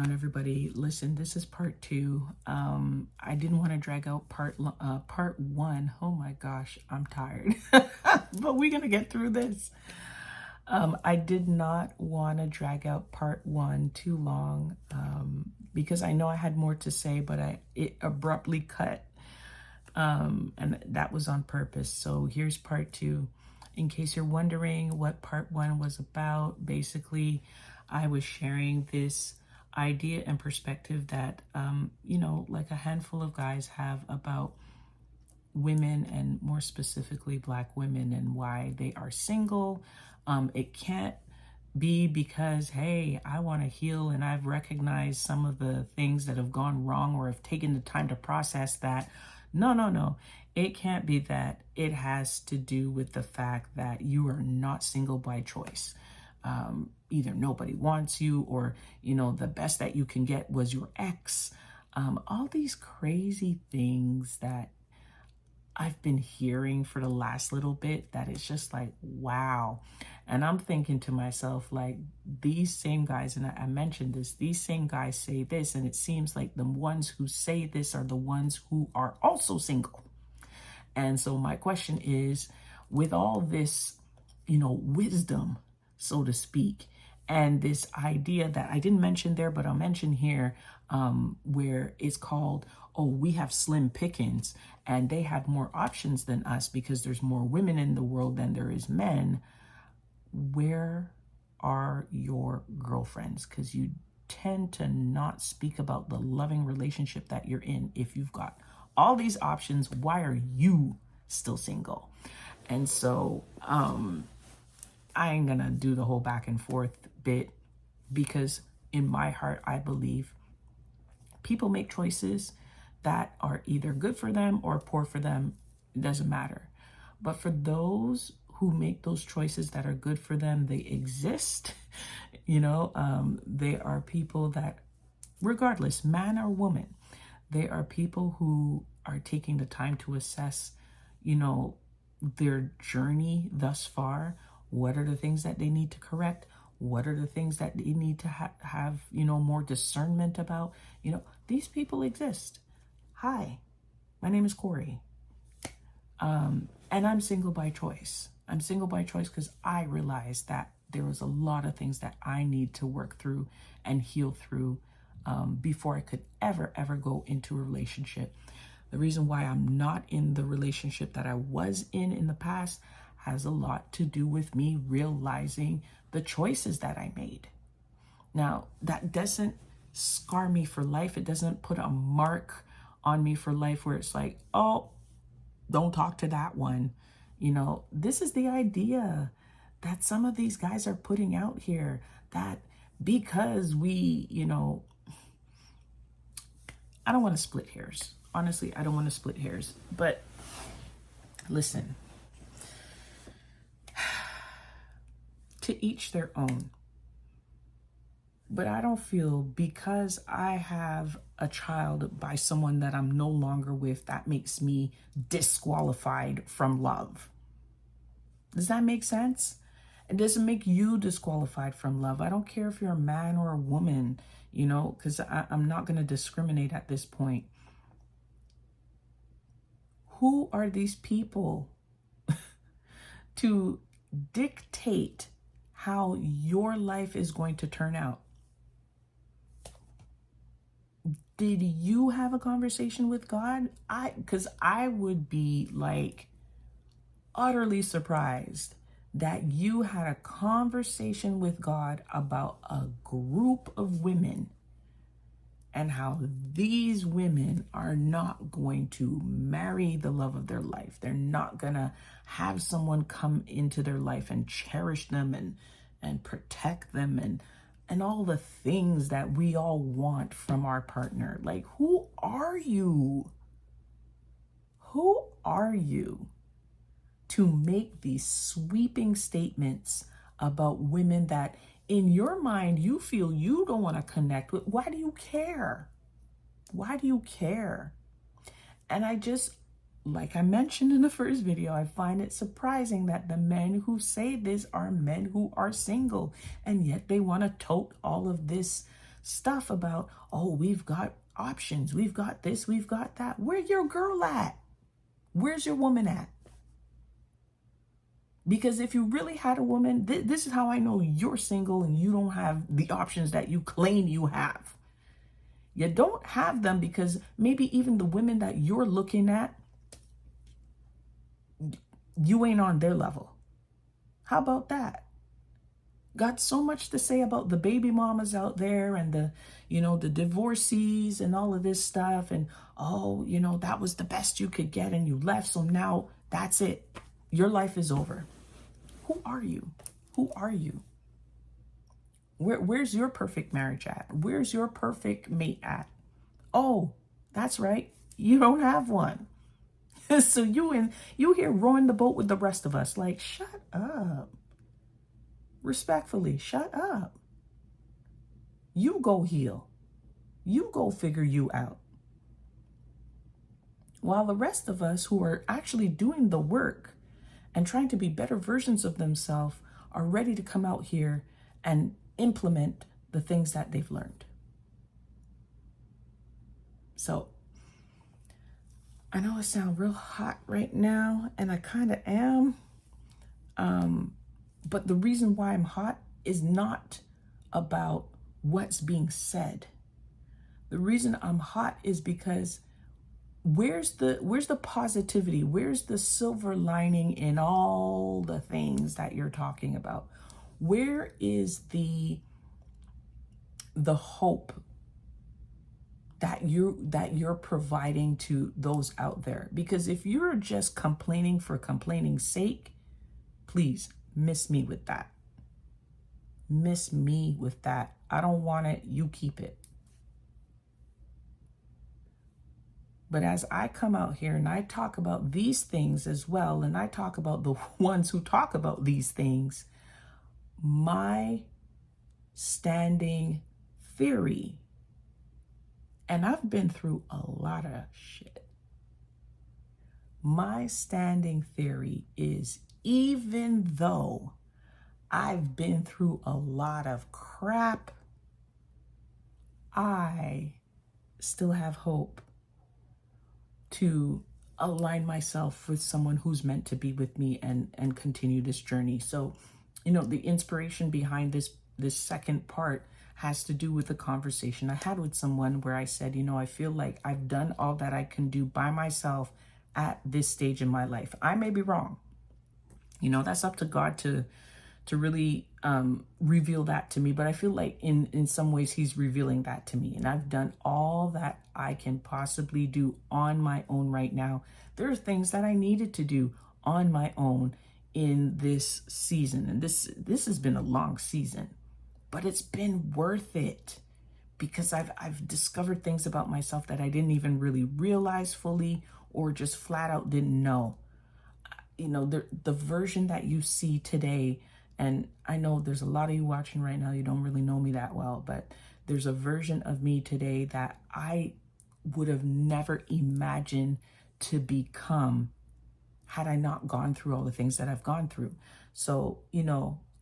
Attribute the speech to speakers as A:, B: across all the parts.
A: on, everybody? Listen, this is part two. I didn't want to drag out part one. Oh my gosh, I'm tired, but we're gonna get through this. I did not want to drag out part one too long because I know I had more to say, but it abruptly cut, and that was on purpose. So here's part two. In case you're wondering what part one was about, basically, I was sharing this idea and perspective that, like a handful of guys have about women, and more specifically Black women, and why they are single. It can't be because, hey, I want to heal and I've recognized some of the things that have gone wrong or have taken the time to process that. No, no, no. It can't be that. It has to do with the fact that you are not single by choice. Either nobody wants you, or, the best that you can get was your ex. All these crazy things that I've been hearing for the last little bit, that is just like, wow. And I'm thinking to myself, like, these same guys, and I mentioned this, these same guys say this, and it seems like the ones who say this are the ones who are also single. And so my question is, with all this, wisdom, so to speak, and this idea that I didn't mention there, but I'll mention here, where it's called, oh, we have slim pickings and they have more options than us because there's more women in the world than there is men. Where are your girlfriends? Because you tend to not speak about the loving relationship that you're in. If you've got all these options, why are you still single? And so I ain't gonna do the whole back and forth bit, because in my heart, I believe people make choices that are either good for them or poor for them. It doesn't matter. But for those who make those choices that are good for them, they exist. They are people that, regardless, man or woman, they are people who are taking the time to assess, their journey thus far. What are the things that they need to correct? What are the things that they need to have, more discernment about? These people exist. Hi, my name is Corey. And I'm single by choice. I'm single by choice because I realized that there was a lot of things that I need to work through and heal through before I could ever go into a relationship. The reason why I'm not in the relationship that I was in the past has a lot to do with me realizing the choices that I made. Now, that doesn't scar me for life. It doesn't put a mark on me for life where it's like, oh, don't talk to that one. This is the idea that some of these guys are putting out here, that because we, I don't want to split hairs. Honestly, I don't want to split hairs. But listen, to each their own. But I don't feel because I have a child by someone that I'm no longer with, that makes me disqualified from love. Does that make sense? It doesn't make you disqualified from love. I don't care if you're a man or a woman, because I'm not going to discriminate at this point. Who are these people to dictate how your life is going to turn out? Did you have a conversation with God? Because I would be like utterly surprised that you had a conversation with God about a group of women and how these women are not going to marry the love of their life. They're not gonna have someone come into their life and cherish them and protect them and all the things that we all want from our partner. Like, who are you? Who are you to make these sweeping statements about women that in your mind you feel you don't want to connect with? Why do you care? Why do you care? And I just, like I mentioned in the first video, I find it surprising that the men who say this are men who are single, and yet they want to tote all of this stuff about, oh, we've got options, we've got this, we've got that. Where's your girl at? Where's your woman at? Because if you really had a woman, this is how I know you're single and you don't have the options that you claim you have. You don't have them because maybe even the women that you're looking at, you ain't on their level. How about that? Got so much to say about the baby mamas out there and the divorcees and all of this stuff. And, oh, that was the best you could get and you left. So now that's it. Your life is over. Who are you? Who are you? Where's your perfect marriage at? Where's your perfect mate at? Oh, that's right. You don't have one. So you here rowing the boat with the rest of us. Like, shut up. Respectfully, shut up. You go heal. You go figure you out. While the rest of us who are actually doing the work and trying to be better versions of themselves are ready to come out here and implement the things that they've learned. So I know I sound real hot right now, and I kind of am. But the reason why I'm hot is not about what's being said. The reason I'm hot is because where's the positivity? Where's the silver lining in all the things that you're talking about? Where is the hope that you're providing to those out there? Because if you're just complaining for complaining's sake, please miss me with that. Miss me with that. I don't want it. You keep it. But as I come out here and I talk about these things as well, and I talk about the ones who talk about these things, my standing theory, and I've been through a lot of shit. My standing theory is, even though I've been through a lot of crap, I still have hope to align myself with someone who's meant to be with me and continue this journey. So, the inspiration behind this second part has to do with the conversation I had with someone where I said, I feel like I've done all that I can do by myself at this stage in my life. I may be wrong. That's up to God to really reveal that to me. But I feel like in some ways he's revealing that to me. And I've done all that I can possibly do on my own right now. There are things that I needed to do on my own in this season. And this has been a long season, but it's been worth it because I've discovered things about myself that I didn't even really realize fully or just flat out didn't know. The version that you see today, and I know there's a lot of you watching right now, you don't really know me that well, but there's a version of me today that I would have never imagined to become had I not gone through all the things that I've gone through. So,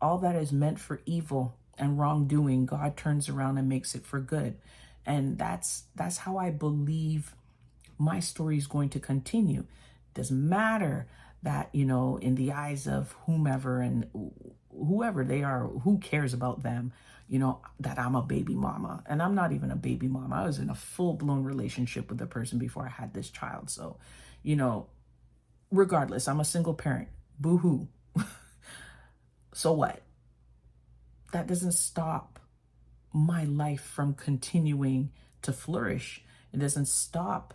A: all that is meant for evil and wrongdoing, God turns around and makes it for good. And that's how I believe my story is going to continue. Doesn't matter that, in the eyes of whomever and whoever they are, who cares about them, that I'm a baby mama. And I'm not even a baby mama. I was in a full-blown relationship with the person before I had this child. So, regardless, I'm a single parent. Boo-hoo. So what? That doesn't stop my life from continuing to flourish. It doesn't stop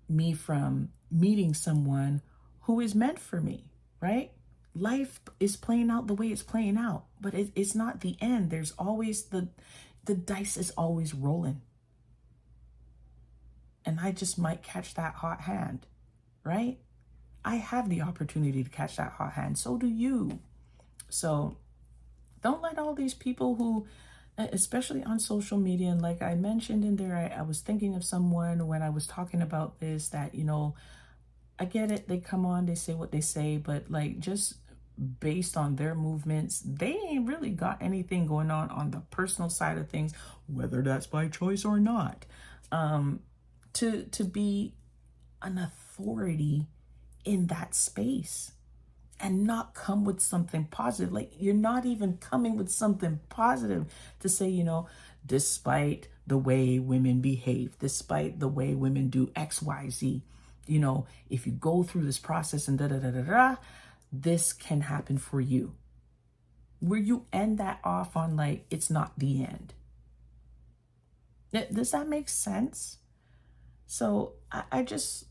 A: me from meeting someone who is meant for me, right? Life is playing out the way it's playing out, but it's not the end. There's always the dice is always rolling. And I just might catch that hot hand, right? I have the opportunity to catch that hot hand. So do you. So don't let all these people who, especially on social media, and like I mentioned in there, I was thinking of someone when I was talking about this that, I get it. They come on, they say what they say, but like, just based on their movements, they ain't really got anything going on the personal side of things, whether that's by choice or not, to be an authority in that space and not come with something positive. Like, you're not even coming with something positive to say, despite the way women behave, despite the way women do XYZ, if you go through this process and this can happen for you. Where you end that off on, like, it's not the end. Does that make sense? So I just,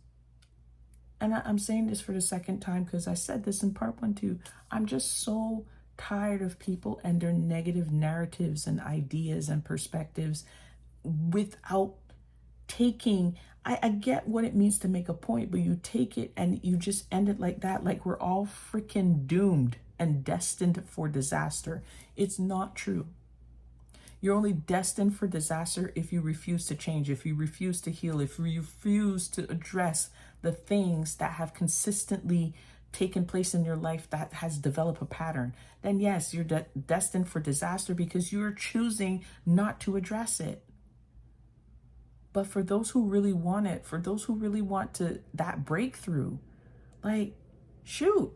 A: and I'm saying this for the second time because I said this in part 1 too. I'm just so tired of people and their negative narratives and ideas and perspectives without taking, I get what it means to make a point, but you take it and you just end it like that, like we're all freaking doomed and destined for disaster. It's not true. You're only destined for disaster if you refuse to change, if you refuse to heal, if you refuse to address the things that have consistently taken place in your life that has developed a pattern. Then yes, you're destined for disaster because you're choosing not to address it. But for those who really want it, for those who really want that breakthrough, like, shoot,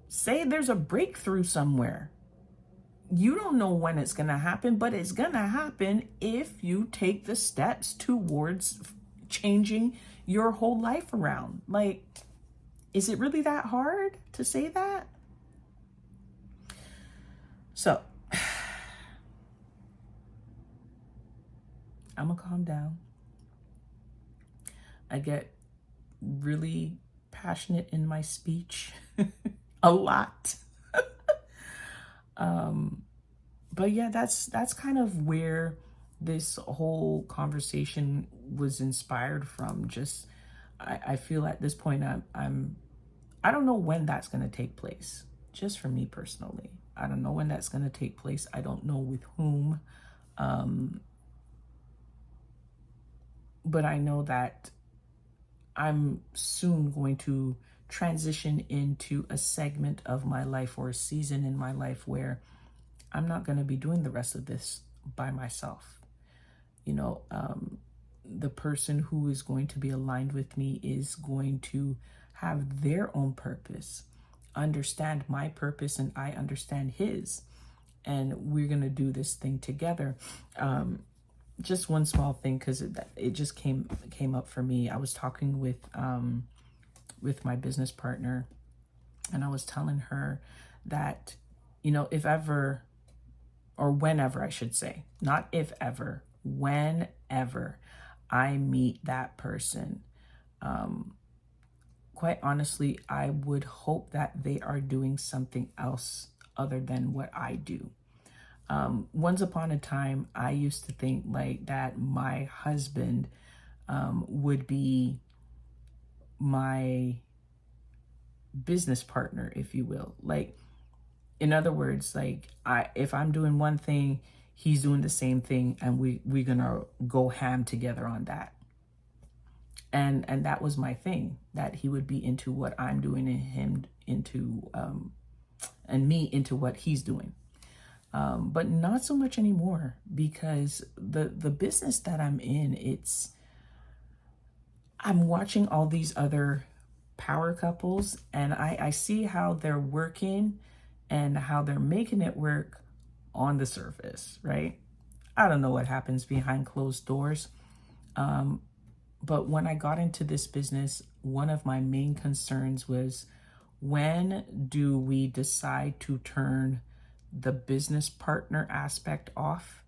A: say there's a breakthrough somewhere. You don't know when it's going to happen, but it's going to happen if you take the steps towards changing your whole life around. Like, is it really that hard to say that? So, I'm going to calm down. I get really passionate in my speech a lot. But yeah, that's kind of where this whole conversation was inspired from. Just, I feel at this point, I don't know when that's going to take place. Just for me personally, I don't know when that's going to take place. I don't know with whom. But I know that I'm soon going to transition into a segment of my life or a season in my life where I'm not going to be doing the rest of this by myself. The person who is going to be aligned with me is going to have their own purpose, understand my purpose, and I understand his. And we're going to do this thing together. Just one small thing, because it just came up for me. I was talking with my business partner, and I was telling her that, if ever, or whenever I should say, not if ever, whenever I meet that person, quite honestly, I would hope that they are doing something else other than what I do. Once upon a time, I used to think like that my husband would be my business partner, if you will. Like, in other words, like, if I'm doing one thing, he's doing the same thing, and we're gonna go ham together on that. And that was my thing, that he would be into what I'm doing and him into and me into what he's doing. But not so much anymore, because the business that I'm in, I'm watching all these other power couples, and I see how they're working and how they're making it work on the surface, right? I don't know what happens behind closed doors. But when I got into this business, one of my main concerns was, when do we decide to turn the business partner aspect off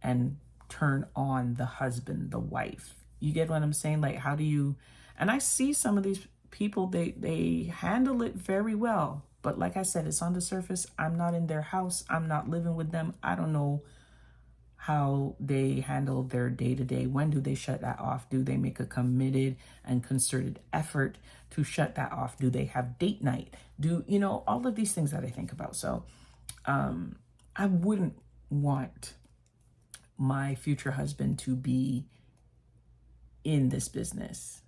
A: and turn on the husband, the wife? You get what I'm saying? Like, how do you, and I see some of these people, they handle it very well. But like I said, it's on the surface. I'm not in their house. I'm not living with them. I don't know how they handle their day-to-day. When do they shut that off? Do they make a committed and concerted effort to shut that off? Do they have date night? All of these things that I think about. So I wouldn't want my future husband to be in this business.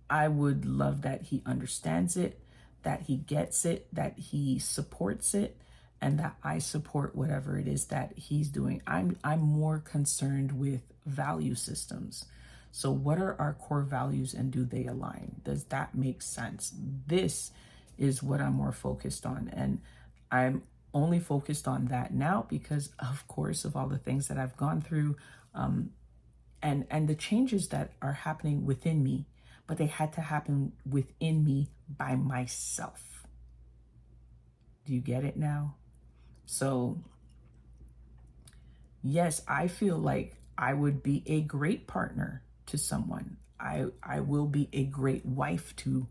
A: I would love that he understands it, that he gets it, that he supports it, and that I support whatever it is that he's doing. I'm more concerned with value systems. So what are our core values and do they align? Does that make sense? This is what I'm more focused on. And I'm only focused on that now because, of course, of all the things that I've gone through, and the changes that are happening within me, but they had to happen within me by myself. Do you get it now? So yes, I feel like I would be a great partner to someone. I will be a great wife to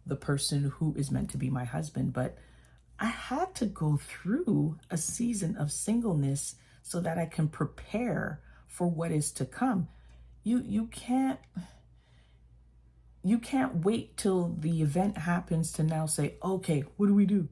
A: the person who is meant to be my husband, but I had to go through a season of singleness so that I can prepare for what is to come. You can't wait till the event happens to now say, okay, what do we do?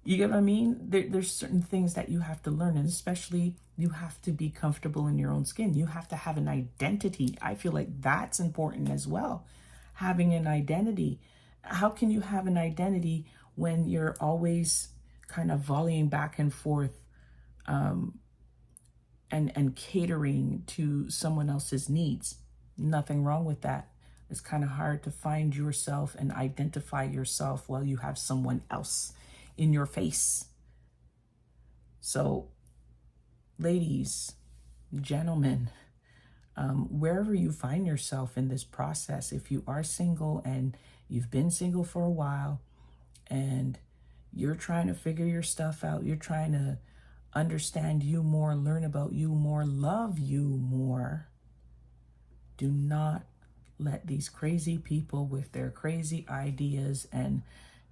A: You get what I mean? There's certain things that you have to learn, and especially you have to be comfortable in your own skin. You have to have an identity. I feel like that's important as well. Having an identity. How can you have an identity when you're always kind of volleying back and forth and catering to someone else's needs? Nothing wrong with that. It's kind of hard to find yourself and identify yourself while you have someone else in your face. So, ladies, gentlemen, wherever you find yourself in this process, if you are single and you've been single for a while and you're trying to figure your stuff out, you're trying to understand you more, learn about you more, love you more, do not let these crazy people with their crazy ideas and,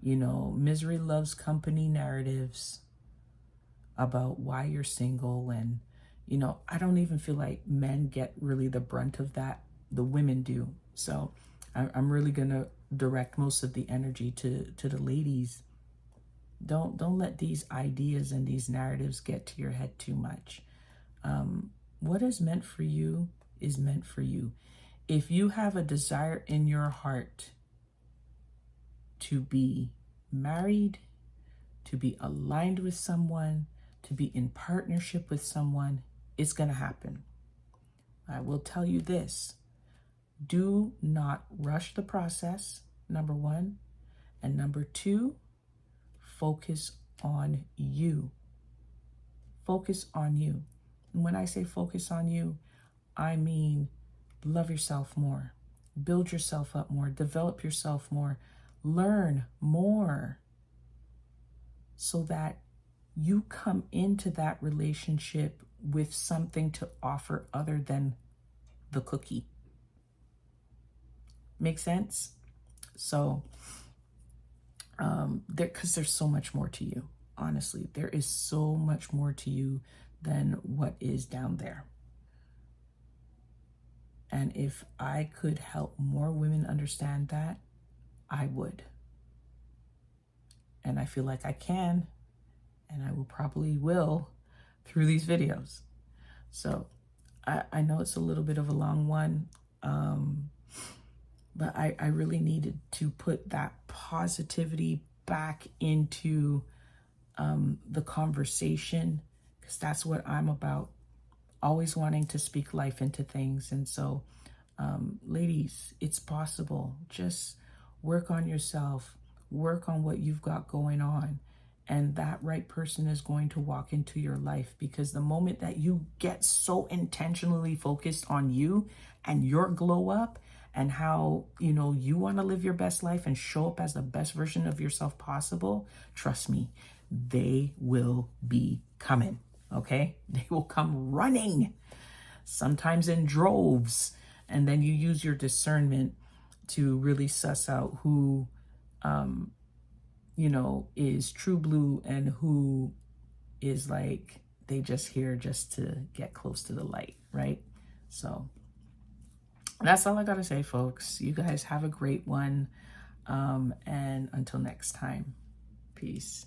A: misery loves company narratives about why you're single. And, I don't even feel like men get really the brunt of that. The women do. So I'm really going to direct most of the energy to the ladies. Don't let these ideas and these narratives get to your head too much. What is meant for you is meant for you. If you have a desire in your heart to be married, to be aligned with someone, to be in partnership with someone, it's going to happen. I will tell you this. Do not rush the process, number one. And number two, focus on you. Focus on you. And when I say focus on you, I mean love yourself more, build yourself up more, develop yourself more, learn more, so that you come into that relationship with something to offer other than the cookie. Make sense? So, because there's so much more to you. Honestly, there is so much more to you than what is down there. And if I could help more women understand that, I would. And I feel like I can, and I will probably will through these videos. So I know it's a little bit of a long one, but I really needed to put that positivity back into the conversation, because that's what I'm about. Always wanting to speak life into things. And so, ladies, it's possible. Just work on yourself, work on what you've got going on, and that right person is going to walk into your life. Because the moment that you get so intentionally focused on you and your glow up and how, you want to live your best life and show up as the best version of yourself possible, trust me, they will be coming. Okay? They will come running, sometimes in droves. And then you use your discernment to really suss out who, is true blue and who is like, they just here just to get close to the light, right? So that's all I got to say, folks. You guys have a great one. And until next time, peace.